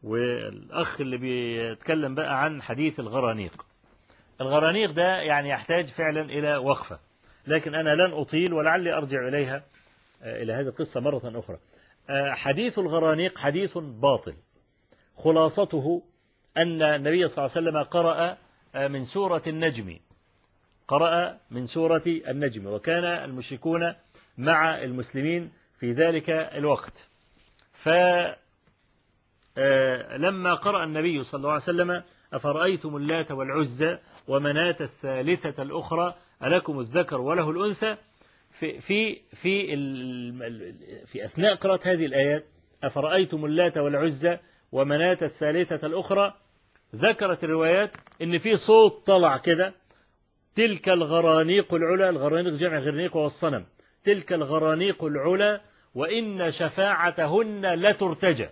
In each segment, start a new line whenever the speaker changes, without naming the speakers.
والأخ اللي بيتكلم بقى عن حديث الغرانيق. الغرانيق ده يعني يحتاج فعلا إلى وقفة، لكن أنا لن أطيل ولعلي أرجع إليها إلى هذه القصة مرة أخرى. حديث الغرانيق حديث باطل، خلاصته أن النبي صلى الله عليه وسلم قرأ من سورة النجم، قرأ من سورة النجم، وكان المشركون مع المسلمين في ذلك الوقت. فلما قرأ النبي صلى الله عليه وسلم أفرأيتم اللات والعزى ومناة الثالثة الأخرى ألكم الذكر وله الأنثى، في أثناء قراءة هذه الآيات أفرأيتم اللات والعزى ومناة الثالثة الأخرى، ذكرت الروايات إن في صوت طلع كده، تلك الغرانيق العلا، الغرانيق جمع غرنيق والصنم، تلك الغرانيق العلا وإن شفاعتهن لترتجى.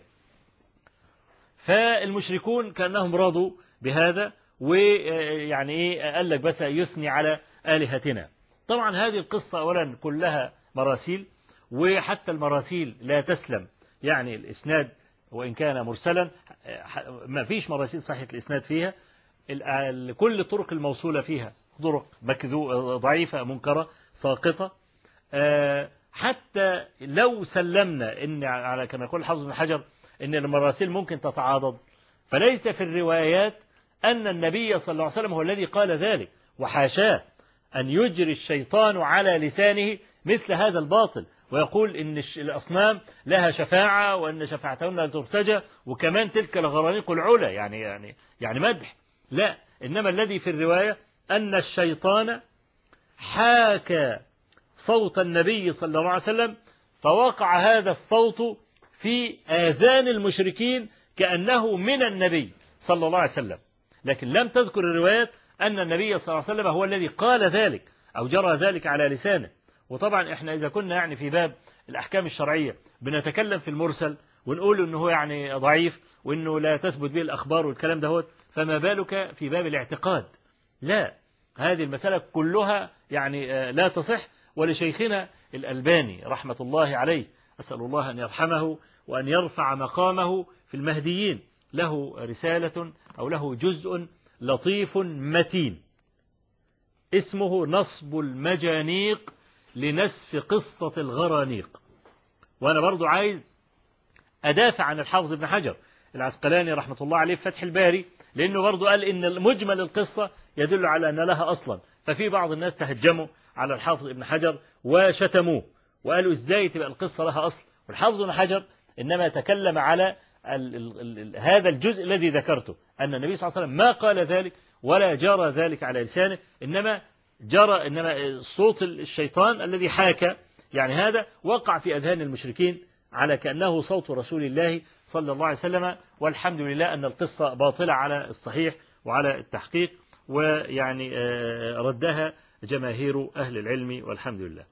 فالمشركون كأنهم رضوا بهذا، ويعني إيه قال لك بس يثني على آلهتنا. طبعا هذه القصة أولا كلها مراسيل، وحتى المراسيل لا تسلم، يعني الإسناد وإن كان مرسلا ما فيش مراسيل صحيحة الإسناد فيها، كل الطرق الموصولة فيها طرق ضعيفة منكرة ساقطة. حتى لو سلمنا إن على كما يقول الحافظ بن حجر إن المراسيل ممكن تتعاضد، فليس في الروايات أن النبي صلى الله عليه وسلم هو الذي قال ذلك، وحاشاه أن يجري الشيطان على لسانه مثل هذا الباطل ويقول إن الأصنام لها شفاعة وأن شفاعتهن لا ترتجى، وكمان تلك الغرانيق العلا، يعني مدح. لا، إنما الذي في الرواية أن الشيطان حاكى صوت النبي صلى الله عليه وسلم، فوقع هذا الصوت في آذان المشركين كأنه من النبي صلى الله عليه وسلم، لكن لم تذكر الروايات أن النبي صلى الله عليه وسلم هو الذي قال ذلك أو جرى ذلك على لسانه. وطبعا إحنا إذا كنا يعني في باب الأحكام الشرعية بنتكلم في المرسل ونقول إنه هو يعني ضعيف وإنه لا تثبت به الأخبار والكلام ده، فما بالك في باب الاعتقاد؟ لا، هذه المسألة كلها يعني لا تصح. ولشيخنا الألباني رحمة الله عليه، أسأل الله أن يرحمه وأن يرفع مقامه في المهديين، له رسالة أو له جزء لطيف متين اسمه نصب المجانيق لنسف قصة الغرانيق. وأنا برضو عايز أدافع عن الحافظ ابن حجر العسقلاني رحمة الله عليه في فتح الباري، لأنه برضو قال إن مجمل القصة يدل على أن لها أصلا، ففي بعض الناس تهجموا على الحافظ ابن حجر وشتموه وقالوا إزاي تبقى القصة لها أصل، والحافظ ابن حجر إنما تكلم على هذا الجزء الذي ذكرته، أن النبي صلى الله عليه وسلم ما قال ذلك ولا جرى ذلك على لسانه، إنما صوت الشيطان الذي حاكى، يعني هذا وقع في أذهان المشركين على كأنه صوت رسول الله صلى الله عليه وسلم. والحمد لله أن القصة باطلة على الصحيح وعلى التحقيق، ويعني ردها جماهير أهل العلم والحمد لله.